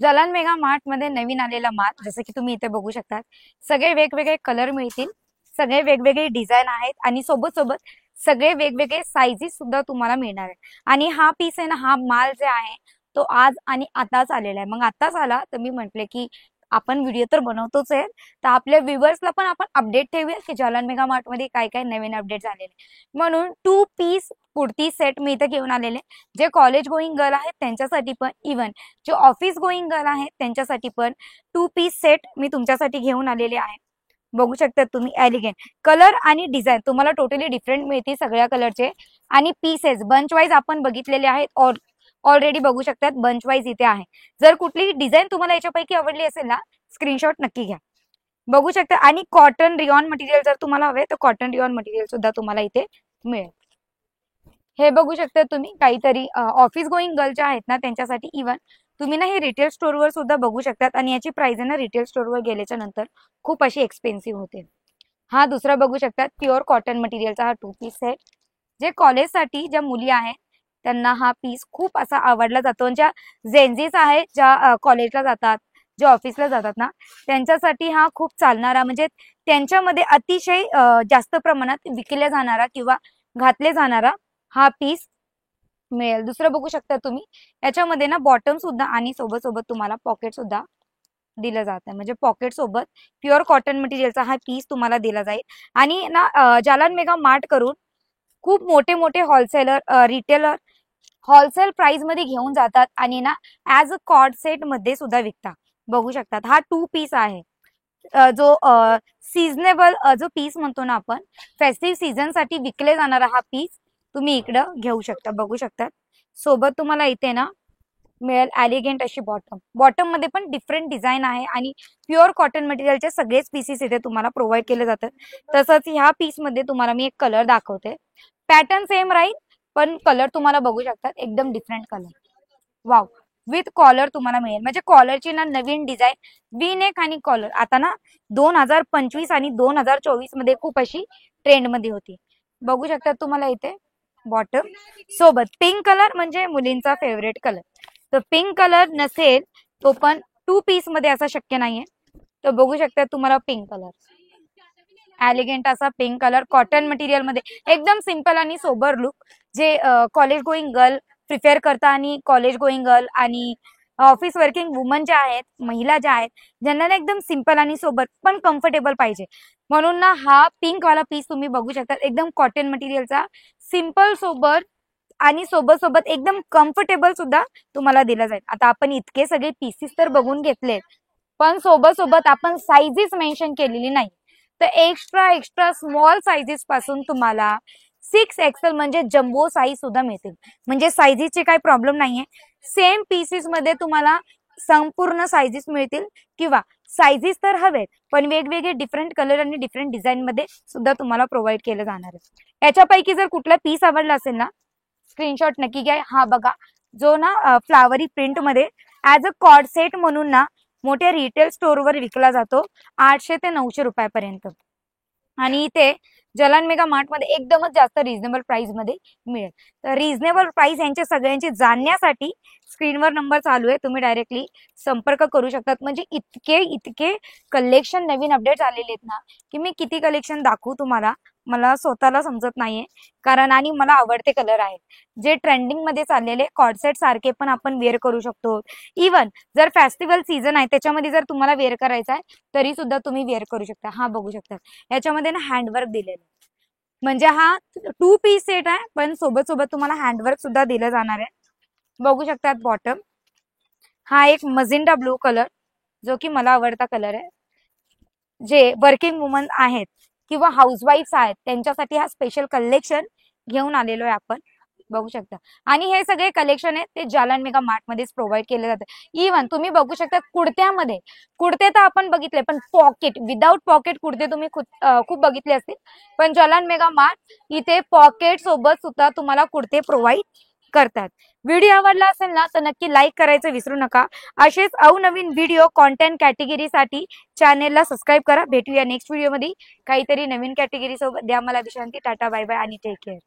जलन mega mart मध्ये नवीन आलेला माल जसं की तुम्ही इथे बघू शकता, सगळे वेगवेगळे कलर मिळतील, सगळे वेगवेगळे डिझाईन आहेत आणि सोबत सोबत सगळे वेगवेगळे साइजेस सुद्धा तुम्हाला मिळणार आहे। आणि हा पीस आहे ना, हा माल जे आहे तो आज आणि आताच आलेला आहे। मग आताच आला तर मी म्हटले की आपण व्हिडिओ तर बनवतोच आहे, तर आपल्या व्ह्युअर्सला पण आपण अपडेट ठेवूया की जलन मेगा मार्ट मध्ये काय काय नवीन अपडेट झालेले। म्हणून 2 पीस कुर्ती सेट मी इथे घेऊन आलेले, जे कॉलेज गोईंग गर्ल आहेत त्यांच्यासाठी पण, इव्हन जे ऑफिस गोईंग गर्ल आहेत त्यांच्यासाठी पण 2 पीस सेट मी तुमच्यासाठी घेऊन आलेले आहे। बघू शकता तुम्ही, एलिगंट कलर आणि डिझाईन तुम्हाला टोटली डिफरंट मिळतील सगळ्या कलरचे। आणि पीसेस बंच वाईज आपण बघितलेले आहेत, ऑलरेडी बघू शकतात बंच वाईज इथे आहे। जर कुठली डिझाईन तुम्हाला याच्यापैकी आवडली असेल ना, स्क्रीनशॉट नक्की घ्या। बघू शकता, आणि कॉटन रिऑन मटेरियल जर तुम्हाला हवे तर कॉटन रिऑन मटेरियल सुद्धा तुम्हाला इथे मिळेल। हे बघू शकता तुम्ही, काहीतरी ऑफिस गोईंग गर्लच्या आहेत ना त्यांच्यासाठी, इव्हन तुम्ही ना हे रिटेल स्टोअरवर सुद्धा बघू शकतात। आणि याची प्राइस आहे ना रिटेल स्टोअरवर गेल्याच्या नंतर खूप अशी एक्सपेन्सिव्ह होते। हा दुसरा बघू शकतात, प्युअर कॉटन मटेरियलचा हा 2 पीस सेट, जे कॉलेजसाठी ज्या मुली आहेत त्यांना हा पीस खूप असा आवडला जातो। ज्या जेन्झीस आहेत, ज्या कॉलेजला जातात, जे ऑफिसला जातात ना, त्यांच्यासाठी हा खूप चालणारा, म्हणजे त्यांच्यामध्ये अतिशय जास्त प्रमाणात विकल्या जाणारा किंवा घातले जाणारा हा पीस मिळेल। दुसरं बघू शकता तुम्ही, याच्यामध्ये ना बॉटम सुद्धा आणि सोबत सोबत तुम्हाला पॉकेट सुद्धा दिलं जात आहे, म्हणजे पॉकेट सोबत प्युअर कॉटन मटेरियलचा हा पीस तुम्हाला दिला जाईल। आणि ना जालन मेगा मार्ट करून खूप मोठे मोठे होलसेलर, रिटेलर होलसेल प्राइस मध्ये घेऊन जातात आणि ना ऍज अ कॉर्ड सेट मध्ये सुद्धा विकतात। बघू शकतात हा 2 पीस आहे, जो सीझनेबल जो पीस म्हणतो ना आपण, फेस्टिव्ह सीझन साठी विकले जाणारा हा पीस तुम्ही इकडं घेऊ शकता। बघू शकता सोबत तुम्हाला इथे ना मिळेल एलिगंट अशी बॉटम, बॉटम मध्ये पण डिफरंट डिझाईन आहे आणि प्युअर कॉटन मटेरियलचे सगळेच पीसेस इथे तुम्हाला प्रोव्हाइड केले जातात। तसंच ह्या पीस मध्ये तुम्हाला मी एक कलर दाखवते, पॅटर्न सेम राहील पण कलर तुम्हाला बघू शकतात एकदम different colour, wow, with collar तुम्हाला मिळेल। म्हणजे कॉलरची ना नवीन डिझाईन, वी नेक आणि कॉलर आता ना 2025 आणि 2024 मध्ये खूप अशी ट्रेंड मध्ये होती। बघू शकता तुम्हाला इथे बॉटम सोबत पिंक कलर, म्हणजे मुलींचा फेवरेट कलर, तर पिंक कलर नसेल तो पण 2 पीस मध्ये असा शक्य नाहीये। तर बघू शकता तुम्हाला पिंक कलर, एलिगंट असा पिंक कलर कॉटन मटेरियल मध्ये, एकदम सिंपल आणि सोबर लुक, जे कॉलेज गोईंग गर्ल प्रिफेअर करता आणि कॉलेज गोईंग गर्ल आणि ऑफिस वर्किंग वुमन ज्या आहेत, महिला ज्या आहेत, ज्यांना एकदम सिंपल आणि सोबत पण कम्फर्टेबल पाहिजे, म्हणून ना हा पिंक वाला पीस तुम्ही बघू शकता, एकदम कॉटन मटेरियलचा, सिंपल सोबर आणि सोबत सोबत एकदम कम्फर्टेबल सुद्धा तुम्हाला दिला जाईल। आता आपण इतके सगळे पीसेस तर बघून घेतले, पण सोबत सोबत आपण साइजेस मेन्शन केलेली नाही, तर एक्स्ट्रा एक्स्ट्रा स्मॉल साइजेस पासून तुम्हाला 6XL म्हणजे जम्बो साईज सुद्धा मिळतील। म्हणजे साइजेसचे काही प्रॉब्लेम नाहीये, सेम पीसेस मध्ये तुम्हाला संपूर्ण साइजेस मिळतील, किंवा साइजेस तर हवेत पण वेगवेगळे डिफरंट कलर आणि डिफरंट डिझाईन मध्ये सुद्धा तुम्हाला प्रोव्हाइड केलं जाणार आहे। याच्यापैकी जर कुठला पीस आवडला असेल ना, स्क्रीनशॉट नक्की घ्या। हा बघा, जो ना फ्लावरी प्रिंट मध्ये ऍज अ कॉर्ड सेट म्हणून ना मोठ्या रिटेल स्टोअरवर विकला जातो 800 ते 900 रुपयापर्यंत, आणि इथे जलन मेगा मार्ट मध्ये एकदमच जास्त रिझनेबल प्राइस मध्ये मिळेल। तर रिझनेबल प्राइस यांच्या सगळ्यांची जाणण्यासाठी स्क्रीनवर नंबर चालू आहे, तुम्ही डायरेक्टली संपर्क करू शकतात। म्हणजे इतके इतके कलेक्शन नवीन अपडेट आलेले आहेत ना, की मी किती कलेक्शन दाखवू तुम्हाला, मला स्वतःला समजत नाहीये, कारण आणि मला आवडते कलर आहेत, जे ट्रेंडिंग मध्ये चाललेले कॉर्डसेट सारखे पण आपण वेअर करू शकतो। इव्हन जर फेस्टिवल सीझन आहे त्याच्यामध्ये जर तुम्हाला वेअर करायचा आहे तरी सुद्धा तुम्ही वेअर करू शकता। हा बघू शकता, याच्यामध्ये ना हँडवर्क दिलेलं, म्हणजे हा 2 पीस सेट आहे पण सोबत सोबत तुम्हाला हँडवर्क सुद्धा दिलं जाणार आहे। बघू शकतात बॉटम, हा एक मजिंडा ब्लू कलर, जो की मला आवडता कलर आहे, जे वर्किंग वुमन आहेत किंवा हाऊसवाईफ्स आहेत त्यांच्यासाठी हा स्पेशल कलेक्शन घेऊन आलेलो आहे आपण। बघू शकता, आणि हे सगळे कलेक्शन आहेत ते जलन मेगा मार्ट मध्येच प्रोव्हाइड केले जाते। इव्हन तुम्ही बघू शकता कुर्त्यामध्ये, कुर्ते तर आपण बघितले पण पॉकेट, विदाउट पॉकेट कुर्ते तुम्ही खूप बघितले असतील, पण जलन मेगा मार्ट इथे पॉकेट सोबत सुद्धा तुम्हाला कुर्ते प्रोव्हाइड करतात। व्हिडिओ आवडला असेल ना तर नक्की लाईक करायचं विसरू नका। असेच अवनवीन व्हिडिओ कॉन्टेंट कॅटेगरीसाठी चॅनेलला सबस्क्राईब करा। भेटूया नेक्स्ट व्हिडिओ मध्ये काहीतरी नवीन कॅटेगरी सोबत। द्या मला विश्रांती, टाटा बाय बाय आणि टेक केअर।